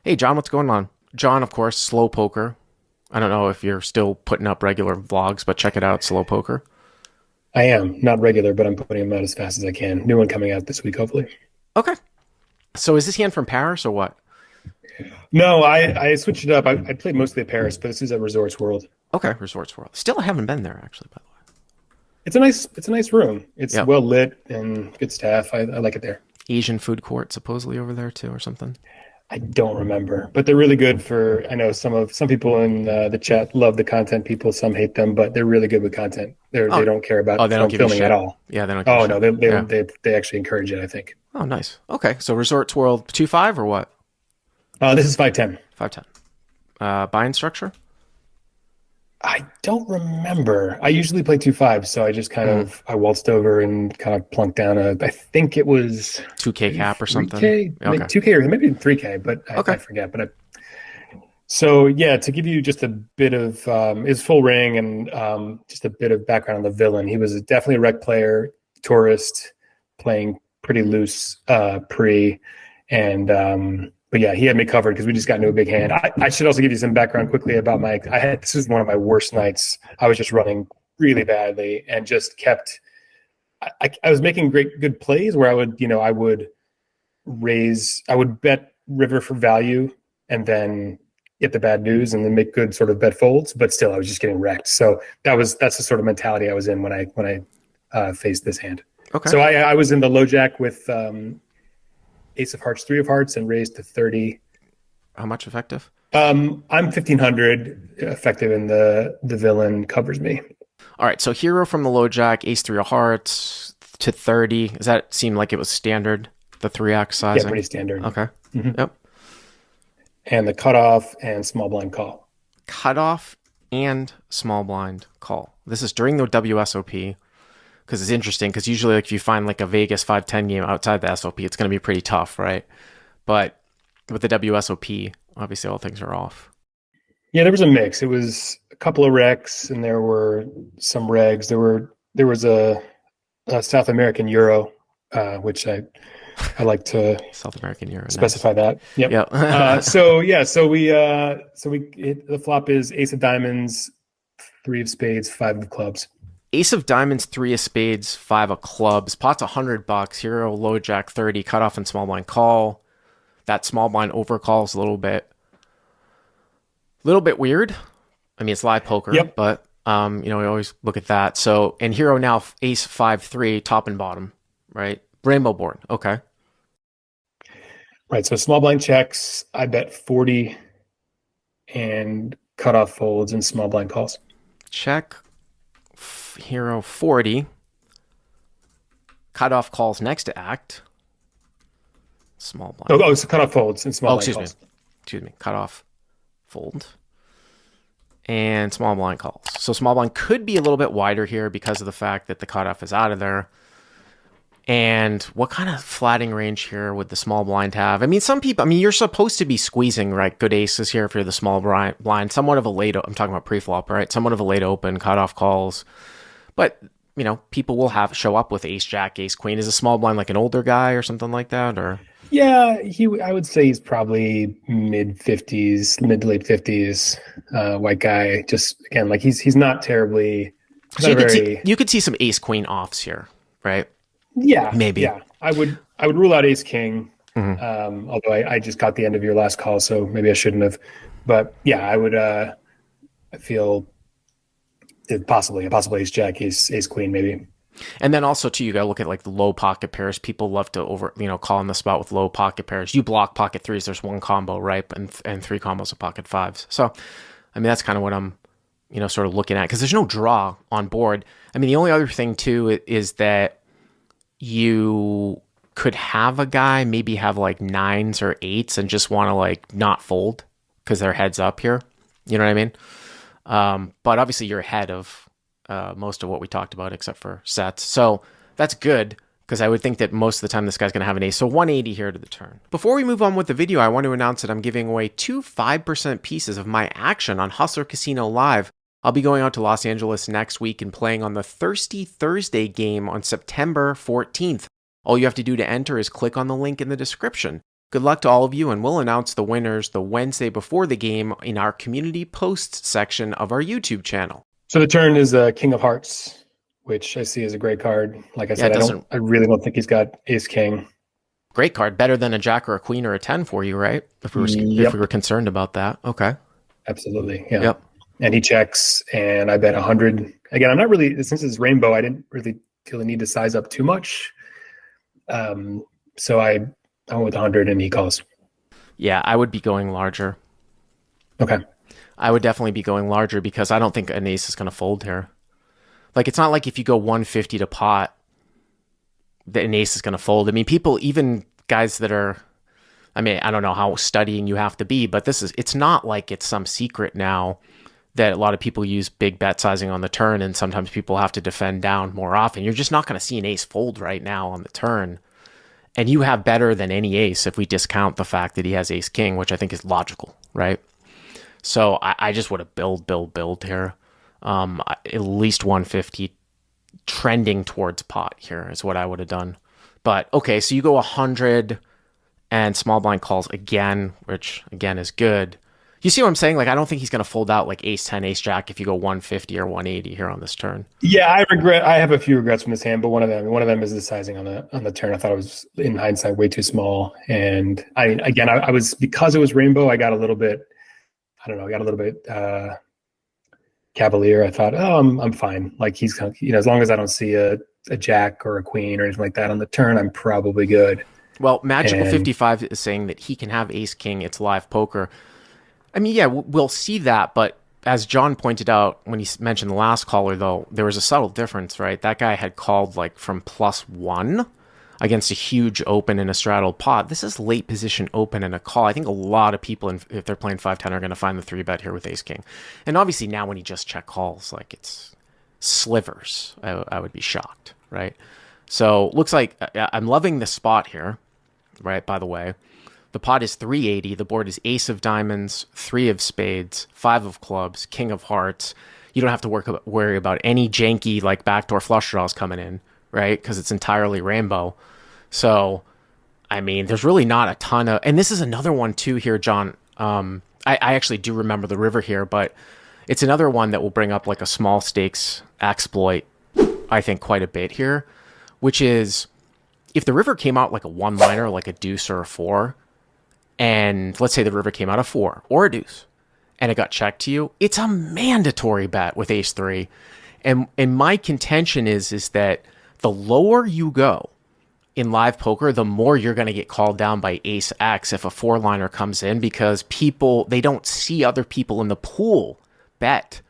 Hey, John, what's going on? John, of course, Slow Poker. I don't know if you're still putting up regular vlogs, but check it out, Slow Poker. I am not regular, but I'm putting them out as fast as I can. New one coming out this week, hopefully. Okay. So is this hand from Paris or what? No, I switched it up. I played mostly at Paris, but this is at Resorts World. Okay, Resorts World. Still haven't been there, actually, by the way. It's a nice room. It's Yep. well lit and good staff. I like it there. Asian food court supposedly over there too or something. I don't remember, but they're really good for. I know some people in the chat love the content. People, some hate them, but they're really good with content. They Oh, don't care oh, about they don't give you filming at shit. all. Yeah, they don't give you Oh no, shit. they they Yeah. they, they actually encourage it. I think. Oh, nice. Okay, so Resorts World 2.5 or what? This is 510. 5.10. Buying structure? I don't remember. I usually play 2-5, so I just kind Mm. of I waltzed over and kind of plunked down I think it was 2K maybe cap or something? 3K, maybe Okay. 2K or maybe 3K, but I Okay. forget. So yeah, to give you just a bit of his full ring and just a bit of background on the villain, he was definitely a rec player, tourist, playing pretty loose pre, and but yeah, he had me covered because we just got into a big hand. I should also give you some background quickly about my. This was one of my worst nights. I was just running really badly and just kept. I was making good plays where I would I would bet river for value and then get the bad news and then make good sort of bet folds, but still I was just getting wrecked. So that's the sort of mentality I was in when I faced this hand. Okay. So I was in the low jack with ace of hearts, three of hearts, and raised to 30. How much effective? I'm 1500 effective, and the villain covers me. All right, so hero from the low jack, ace 3 of hearts to 30. Does that seem like it was standard, the 3x Yeah, sizing? pretty standard. Okay. hmm Yep. And the cutoff and small blind call. Cutoff and small blind call. This is during the WSOP because it's interesting because usually like if you find like a Vegas 5-10 game outside the SOP, it's going to be pretty tough, right? But with the WSOP, obviously all things are off. Yeah, there was a mix. It was a couple of recs, and there were some regs. There was a South American Euro, which I like to South American Euro, nice. specify that. Yep. Yeah. So yeah, so we hit, the flop is ace of diamonds, three of spades, five of clubs. Ace of diamonds, 3 of spades, 5 of clubs. Pot's $100. Hero, low jack, 30. Cutoff and small blind call. That small blind overcall is a little bit weird. I mean, it's live poker, Yep. but we always look at that. So, and hero now ace 5-3, top and bottom, right? Rainbow board. Okay. Right. So small blind checks. I bet 40 and cutoff folds and small blind calls. Check. Hero 40. Cutoff calls next to act. Small blind. So cutoff folds and small Oh, blind excuse me. calls. Excuse me. Cutoff fold. And small blind calls. So small blind could be a little bit wider here because of the fact that the cutoff is out of there. And what kind of flatting range here would the small blind have? I mean, some people, I mean, you're supposed to be squeezing, right? Good aces here if you're the small blind. Somewhat of a late, I'm talking about pre-flop, right? Somewhat of a late open, cutoff calls. But, people will show up with ace jack, ace queen. Is a small blind like an older guy or something like that? Or Yeah, I would say he's probably mid to late 50s, white guy. Just again, like he's not terribly, he's so not very. you could see some ace queen offs here, right? Yeah, Maybe. yeah. I would rule out ace king. Mhm. Although I just caught the end of your last call, so maybe I shouldn't have. But yeah, I would. I feel possibly a possible ace jack, ace queen, maybe. And then also too, you got to look at like the low pocket pairs. People love to call on the spot with low pocket pairs. You block pocket threes. There's one combo, right? And 3 combos of pocket fives. So, I mean, that's kind of what I'm, sort of looking at because there's no draw on board. I mean, the only other thing too is that you could have a guy maybe have like 9s or 8s and just want to like not fold because their heads up here. You know what I mean? But obviously you're ahead of most of what we talked about except for sets. So that's good because I would think that most of the time this guy's going to have an ace. So 180 here to the turn. Before we move on with the video, I want to announce that I'm giving away 2 5% pieces of my action on Hustler Casino Live. I'll be going out to Los Angeles next week and playing on the Thirsty Thursday game on September 14th. All you have to do to enter is click on the link in the description. Good luck to all of you, and we'll announce the winners the Wednesday before the game in our community posts section of our YouTube channel. So the turn is King of Hearts, which I see as a great card. Like I Yeah, it said, doesn't. I really don't think he's got Ace King. Great card, better than a Jack or a Queen or a 10 for you, right? If we Yep, were concerned about that, okay. absolutely. Yeah. Yep. And he checks, and I bet 100. Again, I'm not really, since it's rainbow, I didn't really feel the need to size up too much. So I went with 100, and he calls. Yeah, I would be going larger. Okay. I would definitely be going larger because I don't think an ace is going to fold here. Like, it's not like if you go 150 to pot, that an ace is going to fold. I mean, people, even guys that are, I mean, I don't know how studying you have to be, but it's not like it's some secret now that a lot of people use big bet sizing on the turn, and sometimes people have to defend down more often. You're just not going to see an ace fold right now on the turn. And you have better than any ace if we discount the fact that he has ace king, which I think is logical, right? So I just would have build here. At least 150, trending towards pot here is what I would have done. But okay, so you go 100 and small blind calls again, which again is good. You see what I'm saying? Like, I don't think he's going to fold out like ace 10, ace jack if you go 150 or 180 here on this turn. Yeah, I have a few regrets from this hand, but one of them is the sizing on the turn. I thought it was, in hindsight, way too small. And I was, because it was rainbow, I got a little bit, I don't know, I got a little bit cavalier. I thought, oh, I'm fine. Like, he's kind of, as long as I don't see a jack or a queen or anything like that on the turn, I'm probably good. Well, Magical 55 is saying that he can have ace king. It's live poker. I mean, yeah, we'll see that, but as John pointed out when he mentioned the last caller, though, there was a subtle difference, right? That guy had called like from +1 against a huge open in a straddled pot. This is late position open and a call. I think a lot of people, if they're playing 5-10, are going to find the 3-bet here with ace king. And obviously now when he just check calls, like, it's slivers, I would be shocked, right? So looks like I'm loving the spot here, right, by the way. The pot is 380. The board is ace of diamonds, 3 of spades, 5 of clubs, king of hearts. You don't have to worry about any janky like backdoor flush draws coming in, right? Because it's entirely rainbow. So, I mean, there's really not a ton of... And this is another one too here, John. I actually do remember the river here, but it's another one that will bring up like a small stakes exploit, I think, quite a bit here, which is if the river came out like a one-liner, like a deuce or a 4... and let's say the river came out a 4 or a deuce and it got checked to you, it's a mandatory bet with ace 3. And my contention is that the lower you go in live poker, the more you're going to get called down by ace X if a 4-liner comes in, because people, they don't see other people in the pool bet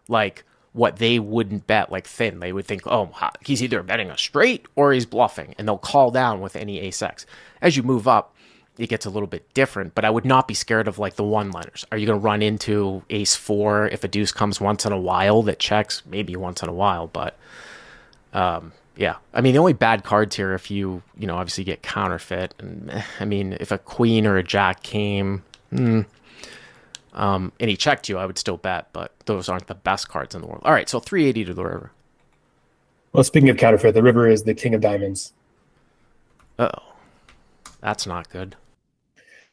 like what they wouldn't bet like thin. They would think, oh, he's either betting a straight or he's bluffing, and they'll call down with any ace X. As you move up, it gets a little bit different, but I would not be scared of like the one-liners. Are you going to run into ace 4 if a deuce comes once in a while that checks? Maybe once in a while, but yeah. I mean, the only bad cards here, if you obviously get counterfeit. And I mean, if a queen or a jack came and he checked you, I would still bet, but those aren't the best cards in the world. All right, so 380 to the river. Well, speaking of counterfeit, the river is the king of diamonds. Uh-oh. That's not good.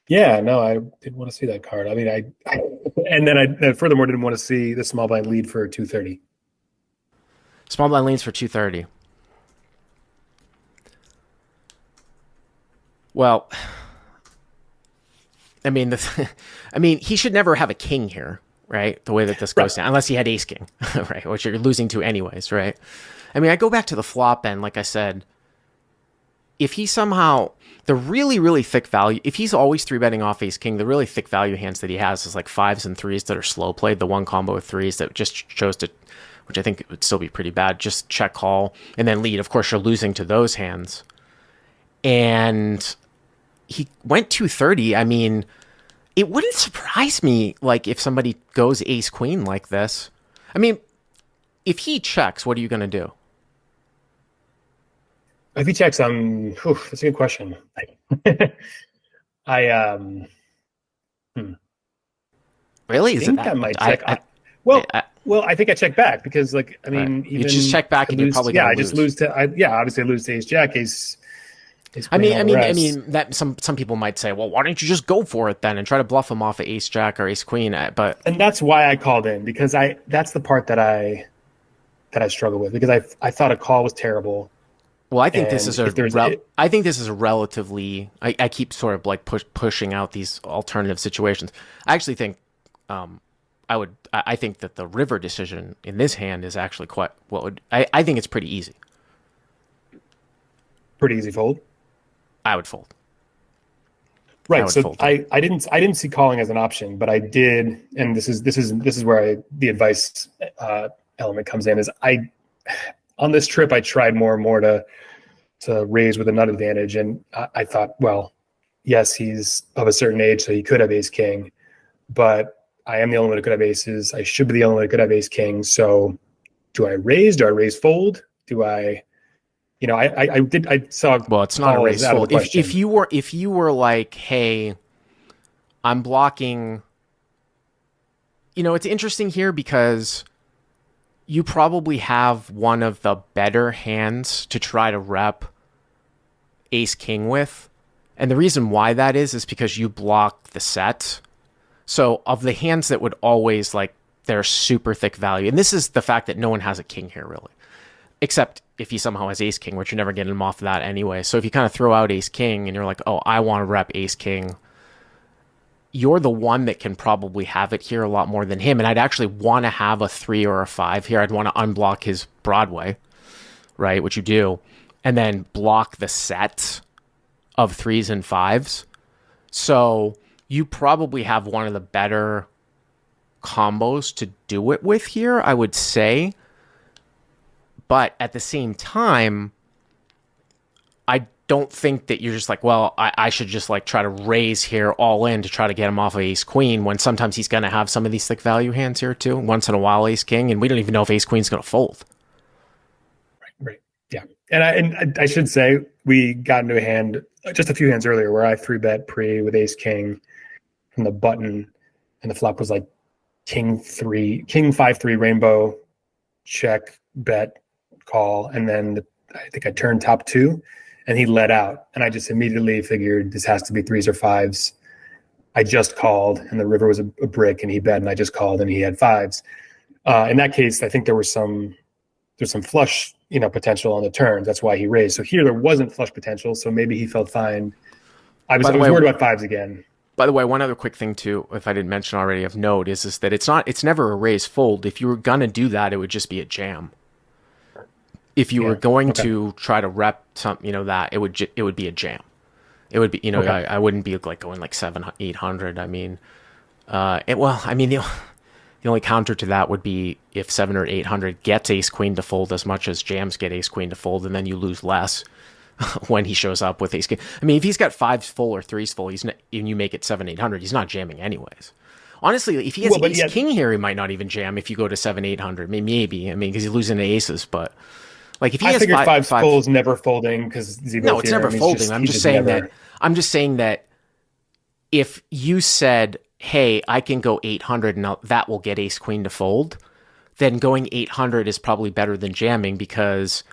Yeah, no, I didn't want to see that card. I mean, and then I furthermore didn't want to see the small blind lead for 230. Small blind leads for 230. Well, I mean, he should never have a king here, right? The way that this goes down, unless he had ace king, right? Which you're losing to anyways, right? I mean, I go back to the flop end, like I said. If he somehow, the really, really thick value, if he's always 3-betting off ace king, the really thick value hands that he has is like 5s and 3s that are slow played. The one combo of 3s that just chose to, which I think would still be pretty bad, just check call and then lead. Of course, you're losing to those hands. And he went 230. I mean, it wouldn't surprise me, like, if somebody goes ace queen like this. I mean, if he checks, what are you going to do? If he checks, that's a good question. Really? I think I might check. I think I check back because, I mean, right. You just check back and you probably I just lose to, obviously I lose to ace jack, ace ace I queen, mean, all I the mean, I rest. mean that some people might say, well, why don't you just go for it then and try to bluff him off of ace jack or ace queen? But And that's why I called in, because that's the part that I struggle with, because I thought a call was terrible. well, I think this And is a if there's I think this is a relatively. I keep sort of like pushing out these alternative situations. I actually think, I think that the river decision in this hand is actually quite well. I think it's pretty easy. pretty easy fold. I would fold. I Right. would So fold here. I didn't see calling as an option, but I did, and this is where the advice element comes in. Is I on this trip I tried more and more to raise with a nut advantage, and I thought, well, yes, he's of a certain age, so he could have ace king, but I am the only one who could have aces. I should be the only one who could have ace king. So do I raise? Do I raise fold? Do I? I saw Well, it's not a call as raise out of the fold. question. If you were like, hey, I'm blocking. It's interesting here because you probably have one of the better hands to try to rep ace king with. And the reason why that is because you block the set. So of the hands that would always like they're super thick value, and this is the fact that no one has a king here really, except if he somehow has ace king, which you're never getting him off of that anyway. So if you kind of throw out ace king and you're like, oh, I want to rep ace king, you're the one that can probably have it here a lot more than him. And I'd actually want to have a 3 or a 5 here. I'd want to unblock his Broadway, right? Which you do, and then block the set of 3s and 5s. So you probably have one of the better combos to do it with here, I would say. But at the same time, I don't think that you're just like, well, I should just like try to raise here all in to try to get him off of ace queen, when sometimes he's going to have some of these thick value hands here too. Once in a while, ace king, and we don't even know if ace queen's going to fold. Right. Yeah. And I should say we got into a hand just a few hands earlier where I 3-bet pre with ace king from the button, and the flop was like king 5-3 rainbow, check, bet, call, and then I think I turned top 2 and he let out, and I just immediately figured this has to be 3s or 5s. I just called, and the river was a brick, and he bet, and I just called, and he had 5s. In that case, I think there's some flush, potential on the turns. That's why he raised. So here there wasn't flush potential, so maybe he felt fine. I was worried about 5s again. By the way, one other quick thing too, if I didn't mention already of note, is that it's never a raise fold. If you were gonna do that, it would just be a jam. If you were going to try to rep something, that it would be a jam. It would be, I wouldn't be like going like 700-800. I mean, the only counter to that would be if 700 or 800 gets ace queen to fold as much as jams get ace queen to fold, and then you lose less when he shows up with ace king. I mean, if he's got 5s full or 3s full, and you make it 700-800, he's not jamming anyways. Honestly, if he has ace king here, he might not even jam if you go to 700-800. Maybe. I mean, because he's losing the aces, but like if he has figured 5s full is never folding because no, it's never folding. I'm just saying that if you said, hey, I can go 800 and that will get ace queen to fold, then going 800 is probably better than jamming, because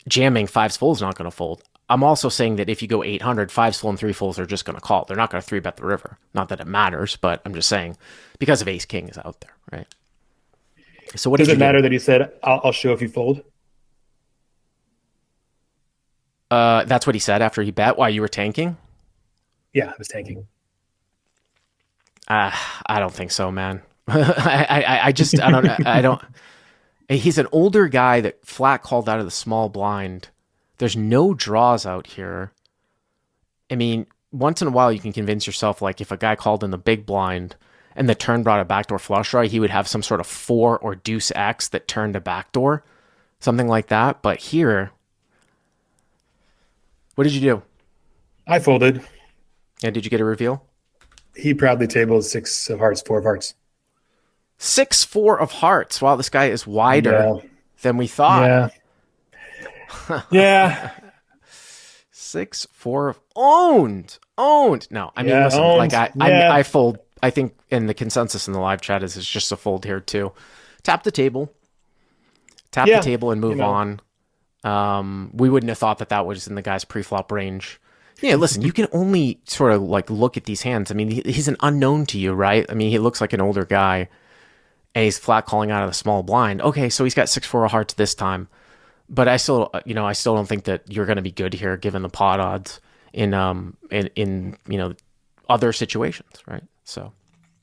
jamming 5s full is not going to fold. I'm also saying that if you go 800, 5s full and 3 fulls are just going to call. They're not going to 3-bet the river. Not that it matters, but I'm just saying because of ace king is out there, right? So what does it matter that he said, I'll show if you fold? That's what he said after he bet. Why, you were tanking? Yeah, I was tanking. I don't think so, man. I don't. He's an older guy that flat called out of the small blind. There's no draws out here. I mean, once in a while you can convince yourself, like if a guy called in the big blind and the turn brought a backdoor flush draw, he would have some sort of 4 or deuce X that turned a backdoor, something like that. But here, what did you do? I folded. Yeah, did you get a reveal? He proudly tabled 6 of hearts, 4 of hearts. 6-4 of hearts. Wow, this guy is wider than we thought. Yeah. Yeah. 6-4 of owned. No, I mean, listen, owned. Like I fold. I think, and the consensus in the live chat is it's just a fold here too. Tap the table. The table and move on. We wouldn't have thought that that was in the guy's pre-flop range. Yeah, listen, you can only sort of like look at these hands. I mean, he's an unknown to you, right? I mean, he looks like an older guy, and he's flat calling out of the small blind. Okay, so he's got 6-4 of hearts this time, but I still don't think that you're going to be good here given the pot odds in other situations, right? So